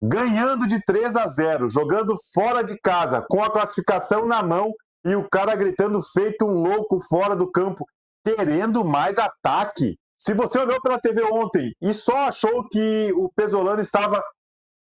ganhando de 3-0, jogando fora de casa, com a classificação na mão e o cara gritando feito um louco fora do campo, querendo mais ataque. Se você olhou pela TV ontem e só achou que o Pesolano estava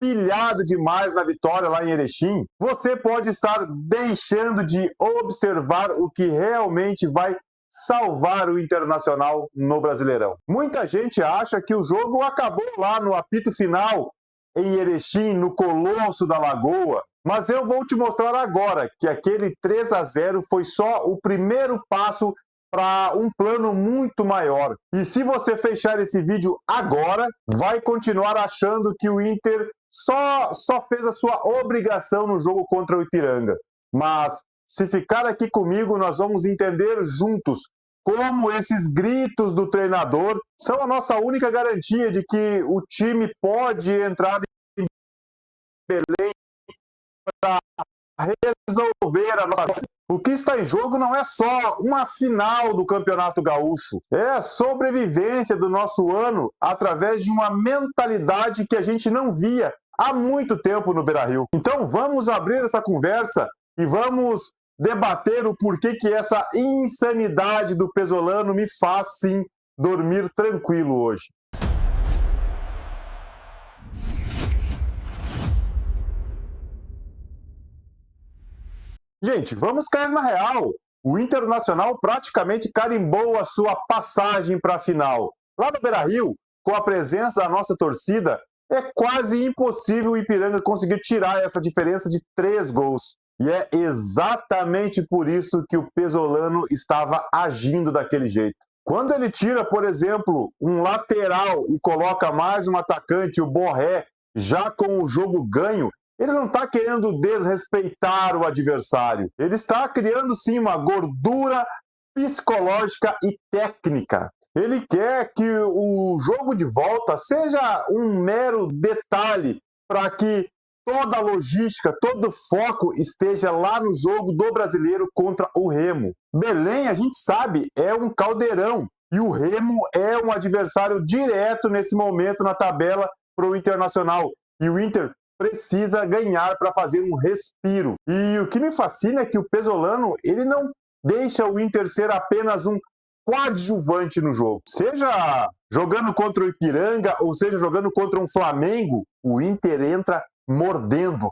pilhado demais na vitória lá em Erechim, você pode estar deixando de observar o que realmente vai salvar o Internacional no Brasileirão. Muita gente acha que o jogo acabou lá no apito final em Erechim, no Colosso da Lagoa, mas eu vou te mostrar agora que aquele 3-0 foi só o primeiro passo para um plano muito maior. E se você fechar esse vídeo agora, vai continuar achando que o Inter só fez a sua obrigação no jogo contra o Ipiranga. Mas se ficar aqui comigo, nós vamos entender juntos como esses gritos do treinador são a nossa única garantia de que o time pode entrar em Belém para resolver a nossa vida. O que está em jogo não é só uma final do Campeonato Gaúcho, é a sobrevivência do nosso ano através de uma mentalidade que a gente não via há muito tempo no Beira-Rio. Então vamos abrir essa conversa e vamos debater o porquê que essa insanidade do Pesolano me faz sim dormir tranquilo hoje. Gente, vamos cair na real. O Internacional praticamente carimbou a sua passagem para a final. Lá no Beira-Rio, com a presença da nossa torcida, é quase impossível o Ipiranga conseguir tirar essa diferença de 3 gols. E é exatamente por isso que o Pesolano estava agindo daquele jeito. Quando ele tira, por exemplo, um lateral e coloca mais um atacante, o Borré, já com o jogo ganho, ele não está querendo desrespeitar o adversário. Ele está criando, sim, uma gordura psicológica e técnica. Ele quer que o jogo de volta seja um mero detalhe para que toda a logística, todo o foco esteja lá no jogo do Brasileiro contra o Remo. Belém, a gente sabe, é um caldeirão. E o Remo é um adversário direto nesse momento na tabela para o Internacional. E o Inter precisa ganhar para fazer um respiro. E o que me fascina é que o Pesolano, ele não deixa o Inter ser apenas um coadjuvante no jogo. Seja jogando contra o Ipiranga ou seja jogando contra um Flamengo, o Inter entra mordendo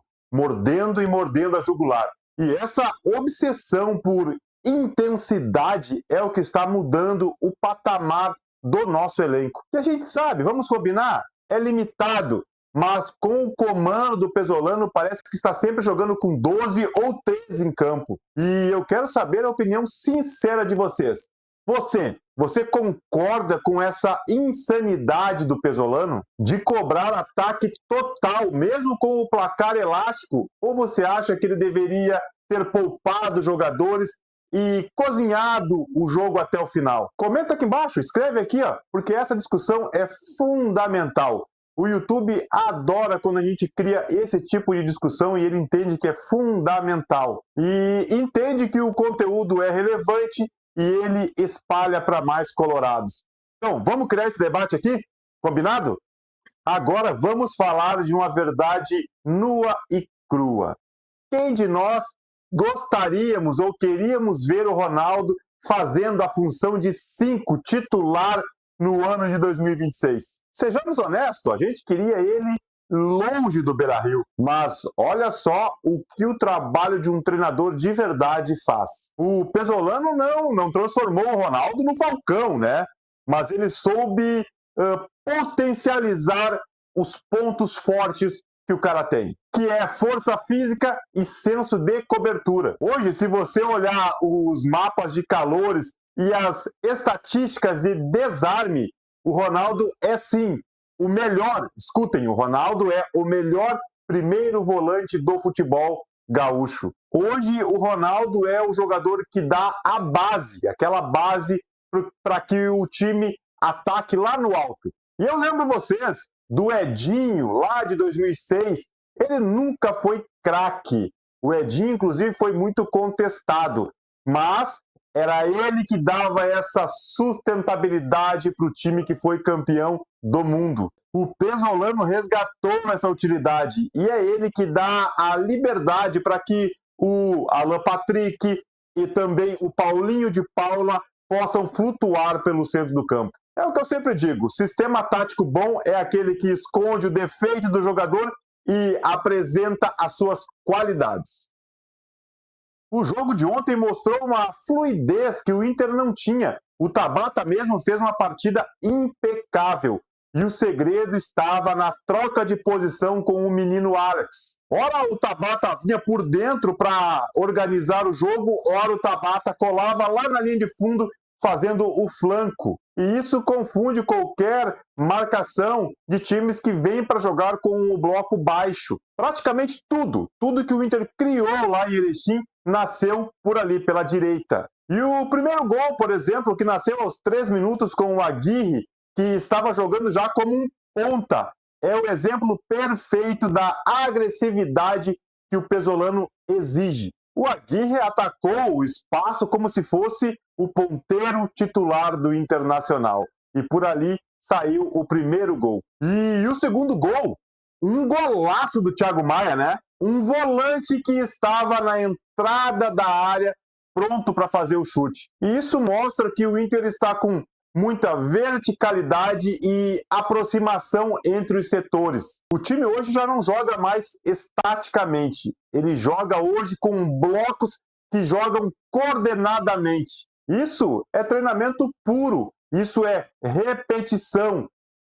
e mordendo a jugular. E essa obsessão por intensidade é o que está mudando o patamar do nosso elenco. Que a gente sabe, vamos combinar, é limitado. Mas com o comando do Pesolano parece que está sempre jogando com 12 ou 13 em campo. E eu quero saber a opinião sincera de vocês. Você concorda com essa insanidade do Pesolano de cobrar ataque total, mesmo com o placar elástico? Ou você acha que ele deveria ter poupado jogadores e cozinhado o jogo até o final? Comenta aqui embaixo, escreve aqui, porque essa discussão é fundamental. O YouTube adora quando a gente cria esse tipo de discussão e ele entende que é fundamental. E entende que o conteúdo é relevante e ele espalha para mais colorados. Então, vamos criar esse debate aqui? Combinado? Agora vamos falar de uma verdade nua e crua. Quem de nós gostaríamos ou queríamos ver o Ronaldo fazendo a função de 5 titular no ano de 2026. Sejamos honestos, a gente queria ele longe do Beira-Rio, mas olha só o que o trabalho de um treinador de verdade faz. O Pesolano não transformou o Ronaldo no Falcão, né? Mas ele soube potencializar os pontos fortes que o cara tem, que é força física e senso de cobertura. Hoje, se você olhar os mapas de calores e as estatísticas de desarme, o Ronaldo é sim o melhor, escutem, o Ronaldo é o melhor primeiro volante do futebol gaúcho. Hoje o Ronaldo é o jogador que dá a base, aquela base para que o time ataque lá no alto. E eu lembro vocês do Edinho, lá de 2006, ele nunca foi craque. O Edinho, inclusive, foi muito contestado, mas era ele que dava essa sustentabilidade para o time que foi campeão do mundo. O Pesolano resgatou essa utilidade e é ele que dá a liberdade para que o Alan Patrick e também o Paulinho de Paula possam flutuar pelo centro do campo. É o que eu sempre digo, sistema tático bom é aquele que esconde o defeito do jogador e apresenta as suas qualidades. O jogo de ontem mostrou uma fluidez que o Inter não tinha. O Tabata mesmo fez uma partida impecável. E o segredo estava na troca de posição com o menino Alex. Ora o Tabata vinha por dentro para organizar o jogo, ora o Tabata colava lá na linha de fundo fazendo o flanco. E isso confunde qualquer marcação de times que vêm para jogar com o bloco baixo. Praticamente tudo que o Inter criou lá em Erechim nasceu por ali, pela direita. E o primeiro gol, por exemplo, que nasceu aos 3 minutos com o Aguirre, que estava jogando já como um ponta, é o exemplo perfeito da agressividade que o Pesolano exige. O Aguirre atacou o espaço como se fosse o ponteiro titular do Internacional. E por ali saiu o primeiro gol. E o segundo gol, um golaço do Thiago Maia, né? Um volante que estava na entrada da área, pronto para fazer o chute. E isso mostra que o Inter está com muita verticalidade e aproximação entre os setores. O time hoje já não joga mais estaticamente. Ele joga hoje com blocos que jogam coordenadamente. Isso é treinamento puro. Isso é repetição.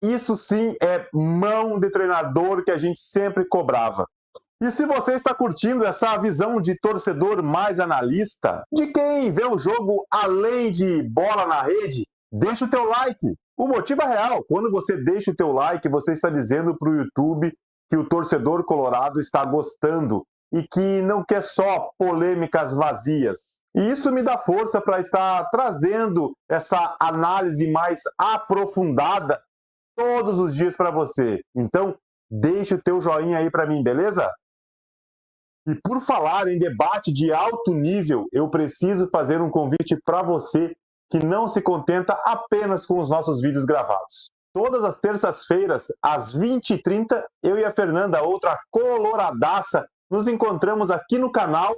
Isso sim é mão de treinador que a gente sempre cobrava. E se você está curtindo essa visão de torcedor mais analista, de quem vê o jogo além de bola na rede, deixa o teu like. O motivo é real. Quando você deixa o teu like, você está dizendo para o YouTube que o torcedor colorado está gostando e que não quer só polêmicas vazias. E isso me dá força para estar trazendo essa análise mais aprofundada todos os dias para você. Então, deixa o teu joinha aí para mim, beleza? E por falar em debate de alto nível, eu preciso fazer um convite para você que não se contenta apenas com os nossos vídeos gravados. Todas as terças-feiras, às 20h30, eu e a Fernanda, outra coloradaça, nos encontramos aqui no canal,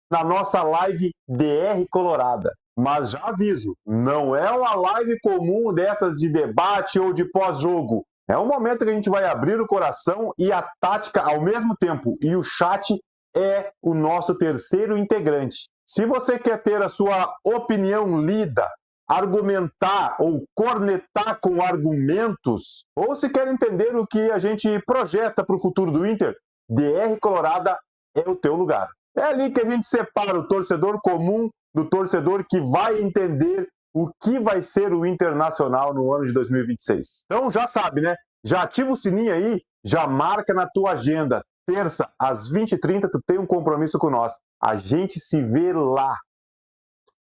na nossa live DR Colorada. Mas já aviso, não é uma live comum dessas de debate ou de pós-jogo. É um momento que a gente vai abrir o coração e a tática ao mesmo tempo. E o chat é o nosso terceiro integrante. Se você quer ter a sua opinião lida, argumentar ou cornetar com argumentos, ou se quer entender o que a gente projeta para o futuro do Inter, DR Colorada é o teu lugar. É ali que a gente separa o torcedor comum do torcedor que vai entender o que vai ser o Internacional no ano de 2026. Então já sabe, né? Já ativa o sininho aí, já marca na tua agenda. Terça, às 20h30, tu tem um compromisso com nós. A gente se vê lá.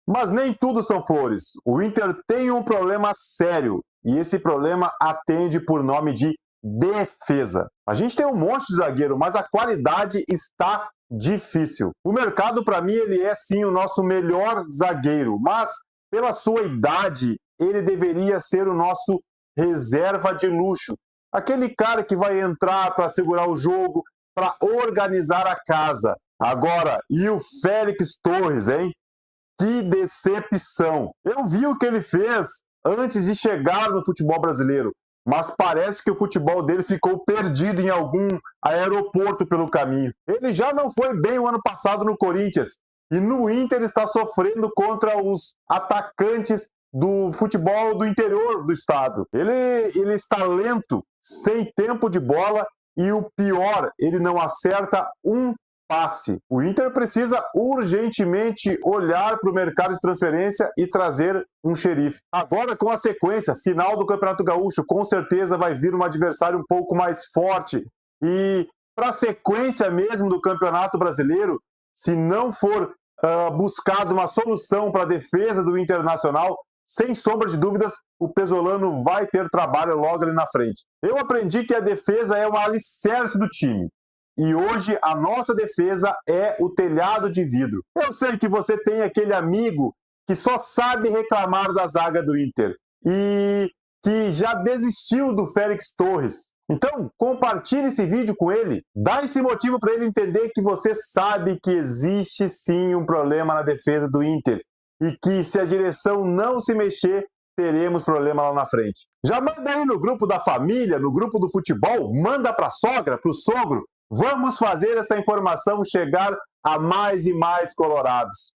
Mas nem tudo são flores. O Inter tem um problema sério. E esse problema atende por nome de defesa. A gente tem um monte de zagueiro, mas a qualidade está difícil. O mercado, para mim, ele é sim o nosso melhor zagueiro. Mas, pela sua idade, ele deveria ser o nosso reserva de luxo. Aquele cara que vai entrar para segurar o jogo, para organizar a casa. Agora, e o Félix Torres, hein? Que decepção! Eu vi o que ele fez antes de chegar no futebol brasileiro, mas parece que o futebol dele ficou perdido em algum aeroporto pelo caminho. Ele já não foi bem o ano passado no Corinthians, e no Inter está sofrendo contra os atacantes do futebol do interior do estado. Ele está lento, sem tempo de bola, e o pior, ele não acerta um passe. O Inter precisa urgentemente olhar para o mercado de transferência e trazer um xerife. Agora, com a sequência final do Campeonato Gaúcho, com certeza vai vir um adversário um pouco mais forte. E para a sequência mesmo do Campeonato Brasileiro, se não for buscado uma solução para a defesa do Internacional, sem sombra de dúvidas, o Pesolano vai ter trabalho logo ali na frente. Eu aprendi que a defesa é um alicerce do time. E hoje a nossa defesa é o telhado de vidro. Eu sei que você tem aquele amigo que só sabe reclamar da zaga do Inter. E que já desistiu do Félix Torres. Então, compartilhe esse vídeo com ele, dá esse motivo para ele entender que você sabe que existe sim um problema na defesa do Inter e que se a direção não se mexer, teremos problema lá na frente. Já manda aí no grupo da família, no grupo do futebol, manda para a sogra, para o sogro. Vamos fazer essa informação chegar a mais e mais colorados.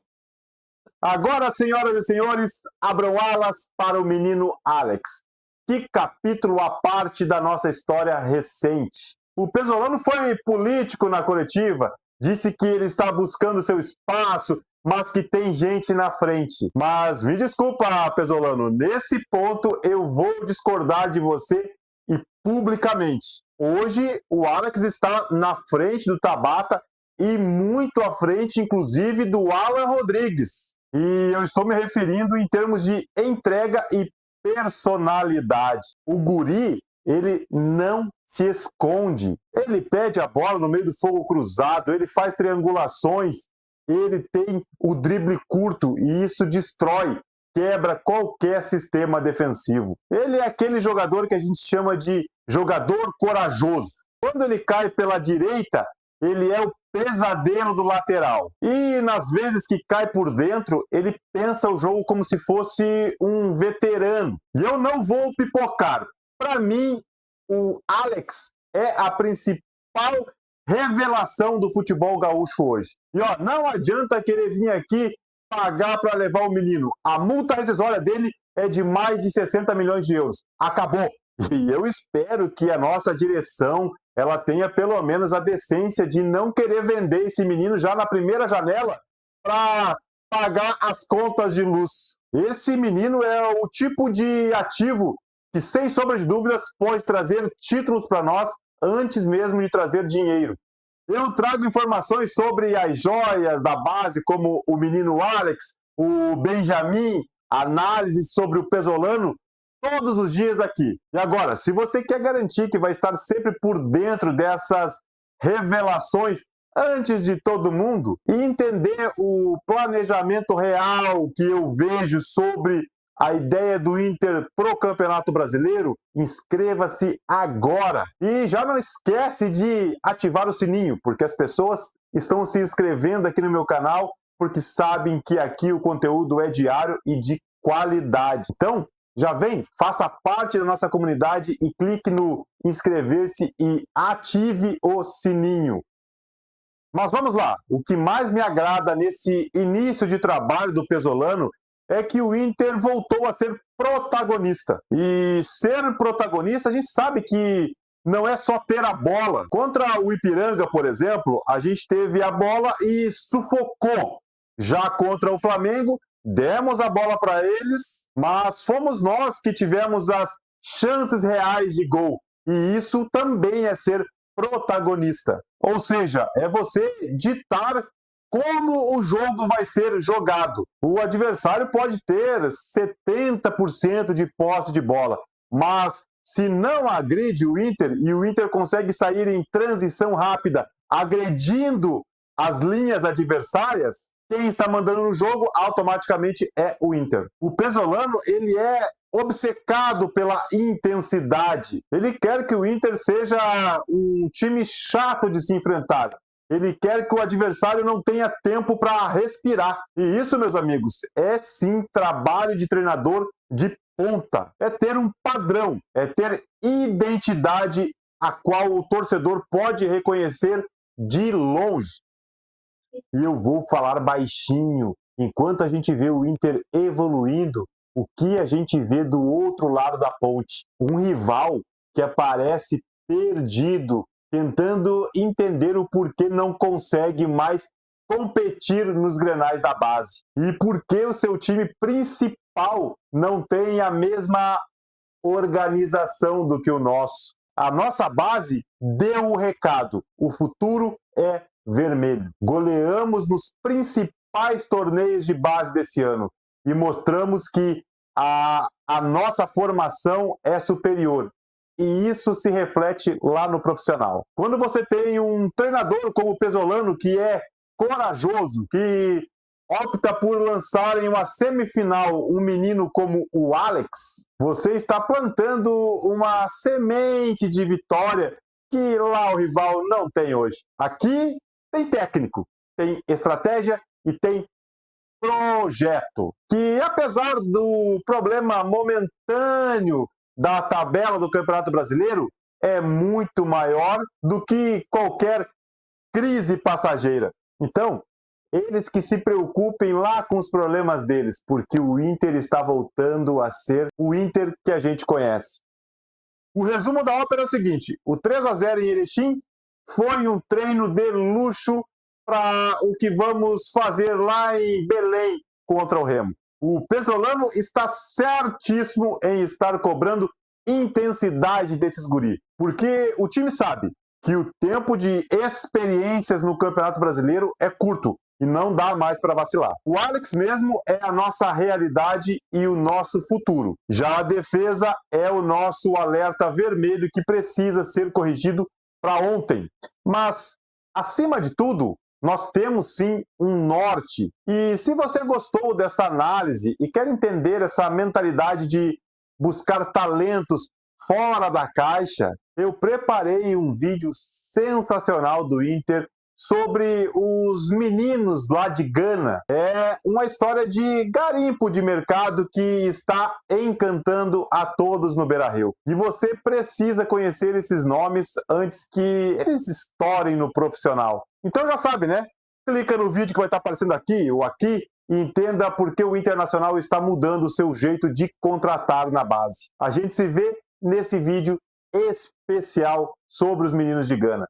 Agora, senhoras e senhores, abram alas para o menino Alex. Que capítulo à parte da nossa história recente. O Pesolano foi político na coletiva, disse que ele está buscando seu espaço, mas que tem gente na frente. Mas me desculpa, Pesolano, nesse ponto eu vou discordar de você e publicamente. Hoje o Alex está na frente do Tabata e muito à frente, inclusive, do Alan Rodrigues. E eu estou me referindo em termos de entrega e personalidade. O guri, ele não se esconde. Ele pede a bola no meio do fogo cruzado, ele faz triangulações, ele tem o drible curto e isso destrói, quebra qualquer sistema defensivo. Ele é aquele jogador que a gente chama de jogador corajoso. Quando ele cai pela direita, ele é o pesadelo do lateral. E nas vezes que cai por dentro, ele pensa o jogo como se fosse um veterano. E eu não vou pipocar. Para mim, o Alex é a principal revelação do futebol gaúcho hoje. E ó, não adianta querer vir aqui pagar para levar o menino. A multa rescisória dele é de mais de 60 milhões de euros. Acabou. E eu espero que a nossa direção ela tenha pelo menos a decência de não querer vender esse menino já na primeira janela para pagar as contas de luz. Esse menino é o tipo de ativo que, sem sombra de dúvidas, pode trazer títulos para nós antes mesmo de trazer dinheiro. Eu trago informações sobre as joias da base, como o menino Alex, o Benjamin, análise sobre o Pesolano, todos os dias aqui. E agora, se você quer garantir que vai estar sempre por dentro dessas revelações antes de todo mundo e entender o planejamento real que eu vejo sobre a ideia do Inter pro Campeonato Brasileiro, inscreva-se agora. E já não esquece de ativar o sininho, porque as pessoas estão se inscrevendo aqui no meu canal porque sabem que aqui o conteúdo é diário e de qualidade. Então, já vem, faça parte da nossa comunidade e clique no inscrever-se e ative o sininho. Mas vamos lá, o que mais me agrada nesse início de trabalho do Pesolano é que o Inter voltou a ser protagonista. E ser protagonista, a gente sabe que não é só ter a bola. Contra o Ipiranga, por exemplo, a gente teve a bola e sufocou. Já contra o Flamengo, demos a bola para eles, mas fomos nós que tivemos as chances reais de gol. E isso também é ser protagonista. Ou seja, é você ditar como o jogo vai ser jogado. O adversário pode ter 70% de posse de bola, mas se não agride o Inter e o Inter consegue sair em transição rápida, agredindo as linhas adversárias, quem está mandando no jogo automaticamente é o Inter. O Pesolano, ele é obcecado pela intensidade. Ele quer que o Inter seja um time chato de se enfrentar. Ele quer que o adversário não tenha tempo para respirar. E isso, meus amigos, é sim trabalho de treinador de ponta. É ter um padrão, é ter identidade a qual o torcedor pode reconhecer de longe. E eu vou falar baixinho. Enquanto a gente vê o Inter evoluindo, o que a gente vê do outro lado da ponte? Um rival que aparece perdido, tentando entender o porquê não consegue mais competir nos Grenais da base. E por que o seu time principal não tem a mesma organização do que o nosso. A nossa base deu o recado. O futuro é vermelho. Goleamos nos principais torneios de base desse ano e mostramos que a nossa formação é superior. E isso se reflete lá no profissional. Quando você tem um treinador como o Pesolano, que é corajoso, que opta por lançar em uma semifinal um menino como o Alex, você está plantando uma semente de vitória que lá o rival não tem hoje. Aqui tem técnico, tem estratégia e tem projeto. Que apesar do problema momentâneo da tabela do Campeonato Brasileiro, é muito maior do que qualquer crise passageira. Então, eles que se preocupem lá com os problemas deles, porque o Inter está voltando a ser o Inter que a gente conhece. O resumo da ópera é o seguinte: o 3-0 em Erechim foi um treino de luxo para o que vamos fazer lá em Belém contra o Remo. O Pesolano está certíssimo em estar cobrando intensidade desses guri, porque o time sabe que o tempo de experiências no Campeonato Brasileiro é curto e não dá mais para vacilar. O Alex mesmo é a nossa realidade e o nosso futuro. Já a defesa é o nosso alerta vermelho que precisa ser corrigido para ontem. Mas, acima de tudo, nós temos sim um norte. E se você gostou dessa análise e quer entender essa mentalidade de buscar talentos fora da caixa, eu preparei um vídeo sensacional do Inter sobre os meninos lá de Gana. É uma história de garimpo de mercado que está encantando a todos no Beira-Rio. E você precisa conhecer esses nomes antes que eles estourem no profissional. Então já sabe, né? Clica no vídeo que vai estar aparecendo aqui ou aqui e entenda por que o Internacional está mudando o seu jeito de contratar na base. A gente se vê nesse vídeo especial sobre os meninos de Gana.